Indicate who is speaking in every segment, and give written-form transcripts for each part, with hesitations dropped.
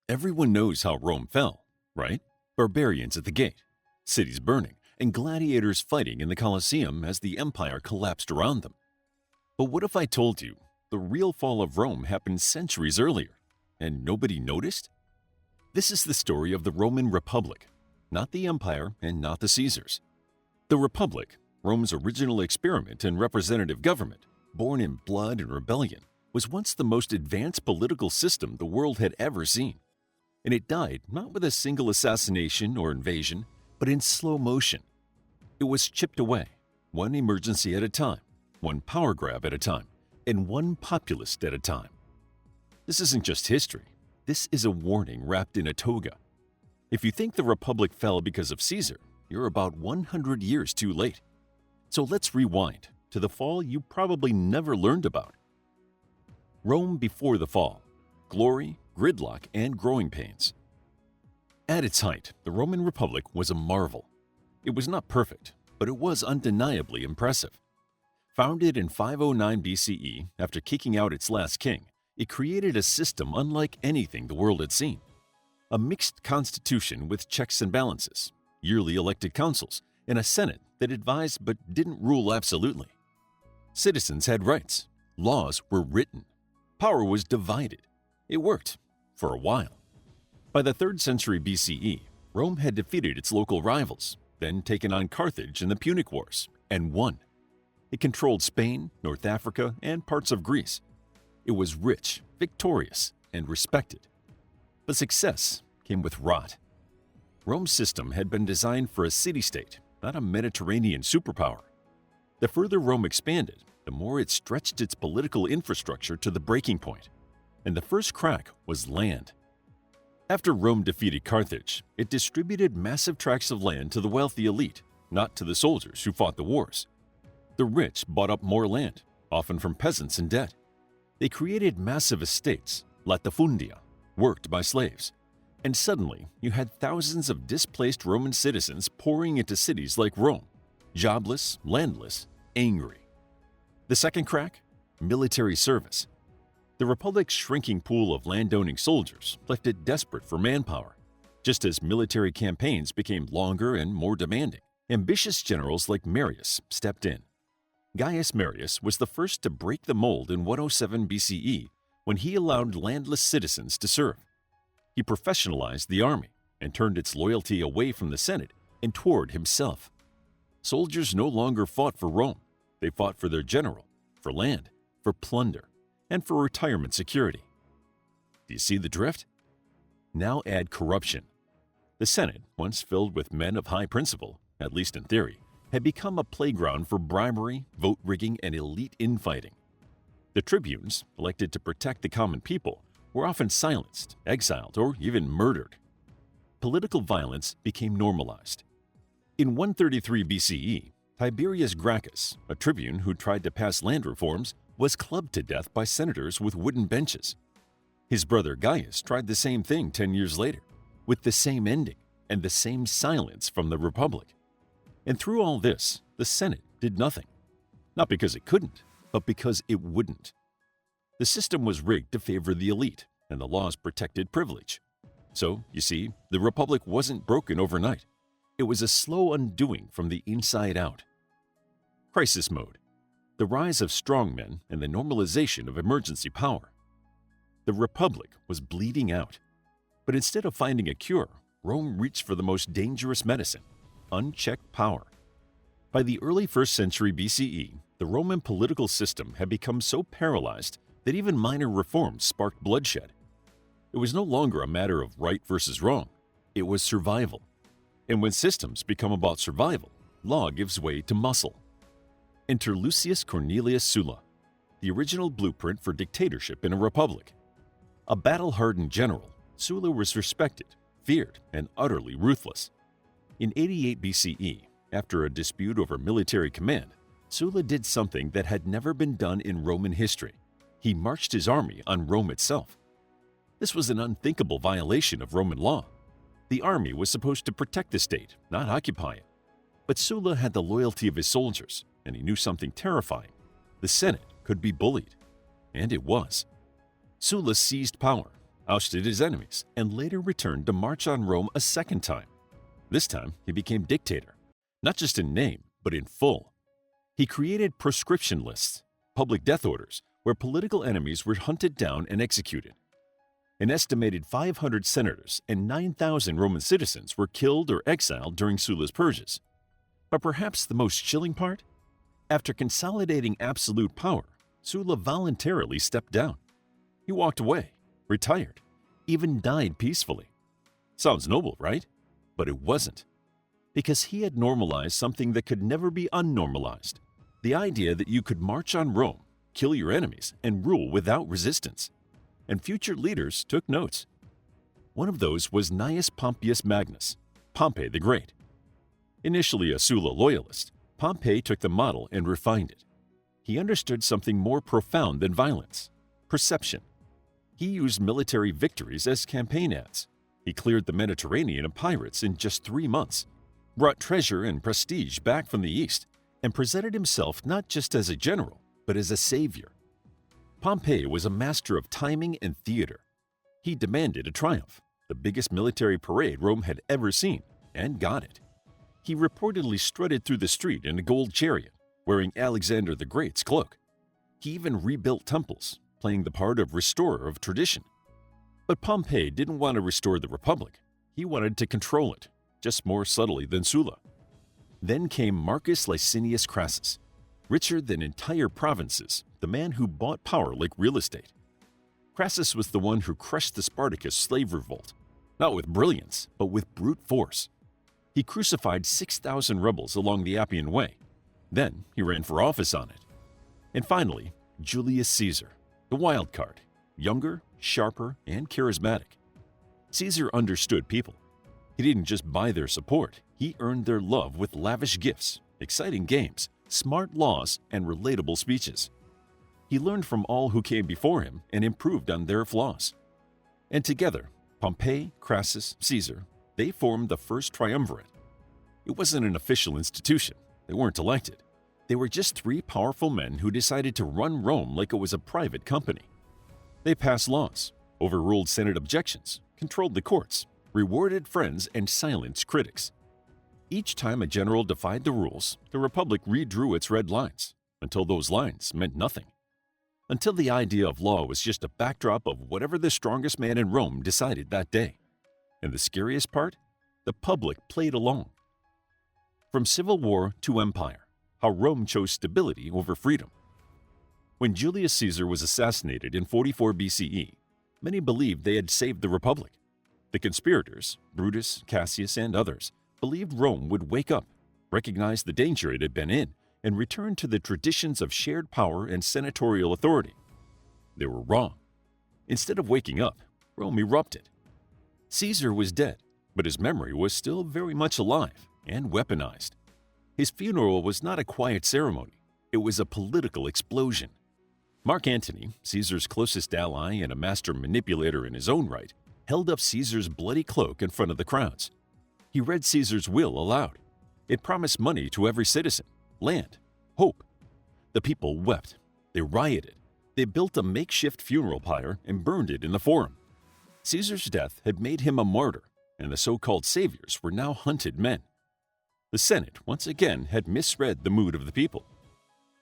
Speaker 1: Everyone knows how Rome fell, right? Barbarians at the gate, cities burning, and gladiators fighting in the Colosseum as the empire collapsed around them. But what if I told you the real fall of Rome happened centuries earlier, and nobody noticed? This is the story of the Roman Republic, not the empire and not the Caesars. The Republic, Rome's original experiment in representative government, born in blood and rebellion, was once the most advanced political system the world had ever seen. And it died not with a single assassination or invasion, but in slow motion. It was chipped away, one emergency at a time, one power grab at a time, and one populist at a time. This isn't just history. This is a warning wrapped in a toga. If you think the Republic fell because of Caesar, you're about 100 years too late. So let's rewind to the fall you probably never learned about. Rome before the fall. Glory, gridlock, and growing pains. At its height, the Roman Republic was a marvel. It was not perfect, but it was undeniably impressive. Founded in 509 BCE after kicking out its last king, it created a system unlike anything the world had seen. A mixed constitution with checks and balances, yearly elected consuls, and a senate that advised but didn't rule absolutely. Citizens had rights. Laws were written. Power was divided. It worked for a while. By the 3rd century BCE, Rome had defeated its local rivals, then taken on Carthage in the Punic Wars, and won. It controlled Spain, North Africa, and parts of Greece. It was rich, victorious, and respected. But success came with rot. Rome's system had been designed for a city-state, not a Mediterranean superpower. The further Rome expanded, the more it stretched its political infrastructure to the breaking point. And the first crack was land. After Rome defeated Carthage, it distributed massive tracts of land to the wealthy elite, not to the soldiers who fought the wars. The rich bought up more land, often from peasants in debt. They created massive estates, latifundia, worked by slaves. And suddenly, you had thousands of displaced Roman citizens pouring into cities like Rome, jobless, landless, angry. The second crack? Military service. The Republic's shrinking pool of landowning soldiers left it desperate for manpower. Just as military campaigns became longer and more demanding, ambitious generals like Marius stepped in. Gaius Marius was the first to break the mold in 107 BCE when he allowed landless citizens to serve. He professionalized the army and turned its loyalty away from the Senate and toward himself. Soldiers no longer fought for Rome. They fought for their general, for land, for plunder, and for retirement security. Do you see the drift? Now add corruption. The Senate, once filled with men of high principle, at least in theory, had become a playground for bribery, vote rigging, and elite infighting. The tribunes, elected to protect the common people, were often silenced, exiled, or even murdered. Political violence became normalized. In 133 BCE, Tiberius Gracchus, a tribune who tried to pass land reforms, was clubbed to death by senators with wooden benches. His brother Gaius tried the same thing 10 years later, with the same ending and the same silence from the Republic. And through all this, the Senate did nothing. Not because it couldn't, but because it wouldn't. The system was rigged to favor the elite, and the laws protected privilege. So, you see, the Republic wasn't broken overnight. It was a slow undoing from the inside out. Crisis mode. The rise of strongmen and the normalization of emergency power. The Republic was bleeding out. But instead of finding a cure, Rome reached for the most dangerous medicine: unchecked power. By the early 1st century BCE, the Roman political system had become so paralyzed that even minor reforms sparked bloodshed. It was no longer a matter of right versus wrong. It was survival. And when systems become about survival, law gives way to muscle. Enter Lucius Cornelius Sulla, the original blueprint for dictatorship in a republic. A battle-hardened general, Sulla was respected, feared, and utterly ruthless. In 88 BCE, after a dispute over military command, Sulla did something that had never been done in Roman history. He marched his army on Rome itself. This was an unthinkable violation of Roman law. The army was supposed to protect the state, not occupy it. But Sulla had the loyalty of his soldiers, and he knew something terrifying. The Senate could be bullied. And it was. Sulla seized power, ousted his enemies, and later returned to march on Rome a second time. This time, he became dictator, not just in name, but in full. He created proscription lists, public death orders, where political enemies were hunted down and executed. An estimated 500 senators and 9,000 Roman citizens were killed or exiled during Sulla's purges. But perhaps the most chilling part? After consolidating absolute power, Sulla voluntarily stepped down. He walked away, retired, even died peacefully. Sounds noble, right? But it wasn't. Because he had normalized something that could never be unnormalized. The idea that you could march on Rome, kill your enemies, and rule without resistance. And future leaders took notes. One of those was Gnaeus Pompeius Magnus, Pompey the Great. Initially a Sulla loyalist, Pompey took the model and refined it. He understood something more profound than violence: perception. He used military victories as campaign ads. He cleared the Mediterranean of pirates in just 3 months, brought treasure and prestige back from the East, and presented himself not just as a general, but as a savior. Pompey was a master of timing and theater. He demanded a triumph, the biggest military parade Rome had ever seen, and got it. He reportedly strutted through the street in a gold chariot, wearing Alexander the Great's cloak. He even rebuilt temples, playing the part of restorer of tradition. But Pompey didn't want to restore the Republic. He wanted to control it, just more subtly than Sulla. Then came Marcus Licinius Crassus, richer than entire provinces, the man who bought power like real estate. Crassus was the one who crushed the Spartacus slave revolt, not with brilliance, but with brute force. He crucified 6,000 rebels along the Appian Way. Then he ran for office on it. And finally, Julius Caesar, the wild card, younger, sharper, and charismatic. Caesar understood people. He didn't just buy their support, he earned their love with lavish gifts, exciting games, smart laws, and relatable speeches. He learned from all who came before him and improved on their flaws. And together, Pompey, Crassus, Caesar, they formed the first triumvirate. It wasn't an official institution. They weren't elected. They were just 3 powerful men who decided to run Rome like it was a private company. They passed laws, overruled Senate objections, controlled the courts, rewarded friends, and silenced critics. Each time a general defied the rules, the Republic redrew its red lines, until those lines meant nothing. Until the idea of law was just a backdrop of whatever the strongest man in Rome decided that day. And the scariest part? The public played along. From civil war to empire, how Rome chose stability over freedom. When Julius Caesar was assassinated in 44 BCE, many believed they had saved the Republic. The conspirators, Brutus, Cassius, and others, believed Rome would wake up, recognize the danger it had been in, and return to the traditions of shared power and senatorial authority. They were wrong. Instead of waking up, Rome erupted. Caesar was dead, but his memory was still very much alive and weaponized. His funeral was not a quiet ceremony. It was a political explosion. Mark Antony, Caesar's closest ally and a master manipulator in his own right, held up Caesar's bloody cloak in front of the crowds. He read Caesar's will aloud. It promised money to every citizen, land, hope. The people wept. They rioted. They built a makeshift funeral pyre and burned it in the forum. Caesar's death had made him a martyr, and the so-called saviors were now hunted men. The Senate once again had misread the mood of the people.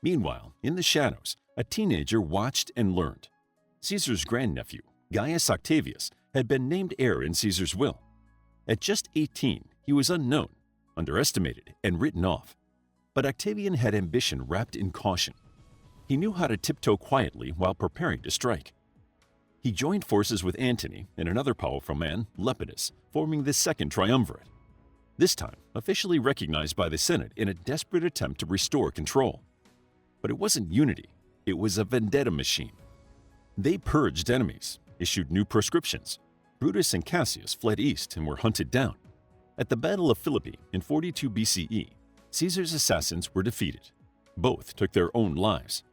Speaker 1: Meanwhile, in the shadows, a teenager watched and learned. Caesar's grandnephew, Gaius Octavius, had been named heir in Caesar's will. At just 18, he was unknown, underestimated, and written off. But Octavian had ambition wrapped in caution. He knew how to tiptoe quietly while preparing to strike. He joined forces with Antony and another powerful man, Lepidus, forming the second triumvirate. This time, officially recognized by the Senate in a desperate attempt to restore control. But it wasn't unity, it was a vendetta machine. They purged enemies, issued new proscriptions. Brutus and Cassius fled east and were hunted down. At the Battle of Philippi in 42 BCE, Caesar's assassins were defeated. Both took their own lives.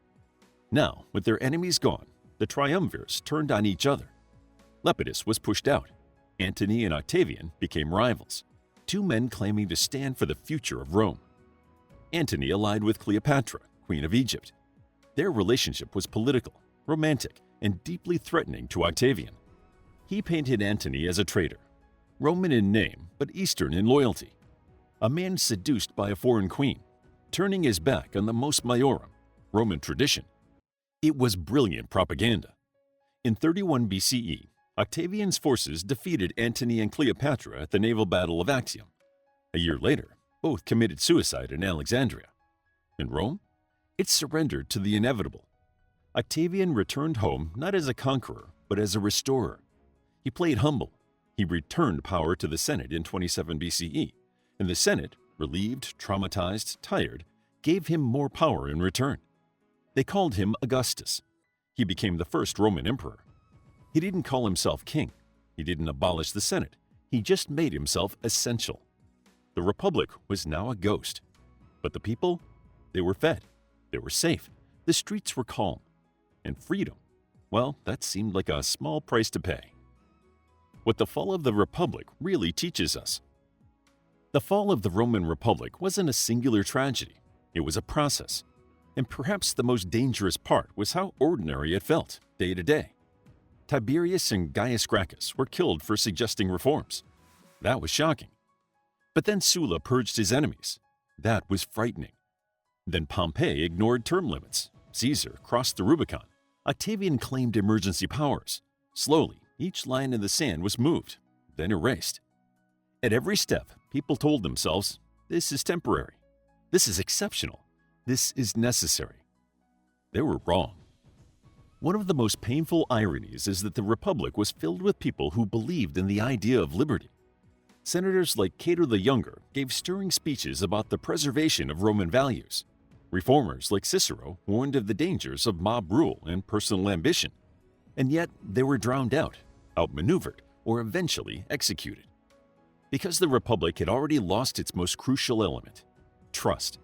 Speaker 1: Now, with their enemies gone, the triumvirs turned on each other. Lepidus was pushed out. Antony and Octavian became rivals, 2 men claiming to stand for the future of Rome. Antony allied with Cleopatra, Queen of Egypt. Their relationship was political, romantic, and deeply threatening to Octavian. He painted Antony as a traitor, Roman in name but Eastern in loyalty, a man seduced by a foreign queen, turning his back on the mos maiorum, Roman tradition. It was brilliant propaganda. In 31 BCE, Octavian's forces defeated Antony and Cleopatra at the naval battle of Actium. A year later, both committed suicide in Alexandria. In Rome, it surrendered to the inevitable. Octavian returned home not as a conqueror, but as a restorer. He played humble. He returned power to the Senate in 27 BCE, and the Senate, relieved, traumatized, tired, gave him more power in return. They called him Augustus. He became the first Roman emperor. He didn't call himself king. He didn't abolish the Senate. He just made himself essential. The Republic was now a ghost. But the people, they were fed. They were safe. The streets were calm. And freedom, well, that seemed like a small price to pay. What the fall of the Republic really teaches us. The fall of the Roman Republic wasn't a singular tragedy. It was a process. And perhaps the most dangerous part was how ordinary it felt, day to day. Tiberius and Gaius Gracchus were killed for suggesting reforms. That was shocking. But then Sulla purged his enemies. That was frightening. Then Pompey ignored term limits. Caesar crossed the Rubicon. Octavian claimed emergency powers. Slowly, each line in the sand was moved, then erased. At every step, people told themselves, this is temporary. This is exceptional. This is necessary. They were wrong. One of the most painful ironies is that the Republic was filled with people who believed in the idea of liberty. Senators like Cato the Younger gave stirring speeches about the preservation of Roman values. Reformers like Cicero warned of the dangers of mob rule and personal ambition. And yet they were drowned out, outmaneuvered, or eventually executed. Because the Republic had already lost its most crucial element, trust.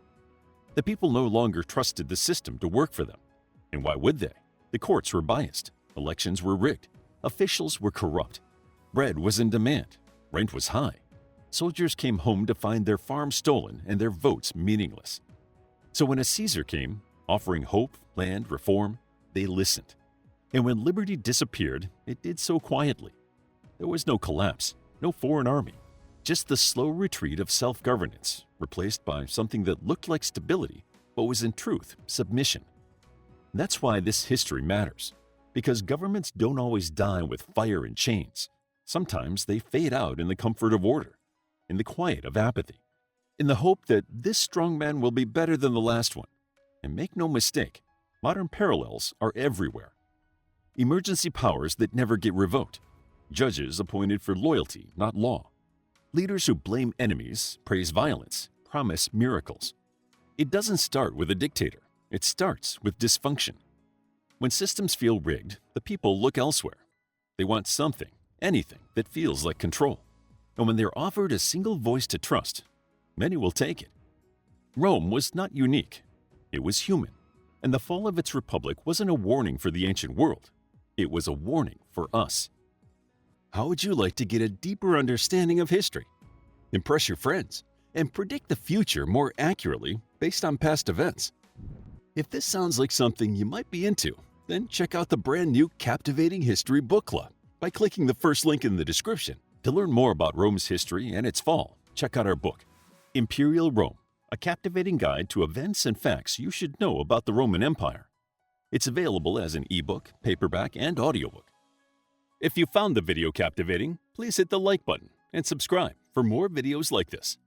Speaker 1: The people no longer trusted the system to work for them. And why would they? The courts were biased, elections were rigged, officials were corrupt, bread was in demand, rent was high. Soldiers came home to find their farms stolen and their votes meaningless. So when a Caesar came, offering hope, land, reform, they listened. And when liberty disappeared, it did so quietly. There was no collapse, no foreign army, just the slow retreat of self-governance, replaced by something that looked like stability, but was in truth submission. That's why this history matters, because governments don't always die with fire and chains. Sometimes they fade out in the comfort of order, in the quiet of apathy, in the hope that this strongman will be better than the last one. And make no mistake, modern parallels are everywhere. Emergency powers that never get revoked, judges appointed for loyalty, not law, leaders who blame enemies, praise violence, promise miracles. It doesn't start with a dictator. It starts with dysfunction. When systems feel rigged, the people look elsewhere. They want something, anything that feels like control. And when they're offered a single voice to trust, many will take it. Rome was not unique. It was human. And the fall of its republic wasn't a warning for the ancient world. It was a warning for us. How would you like to get a deeper understanding of history, impress your friends, and predict the future more accurately based on past events? If this sounds like something you might be into, then check out the brand new Captivating History Book Club by clicking the first link in the description. To learn more about Rome's history and its fall, check out our book, Imperial Rome, a captivating guide to events and facts you should know about the Roman Empire. It's available as an ebook, paperback, and audiobook. If you found the video captivating, please hit the like button and subscribe for more videos like this.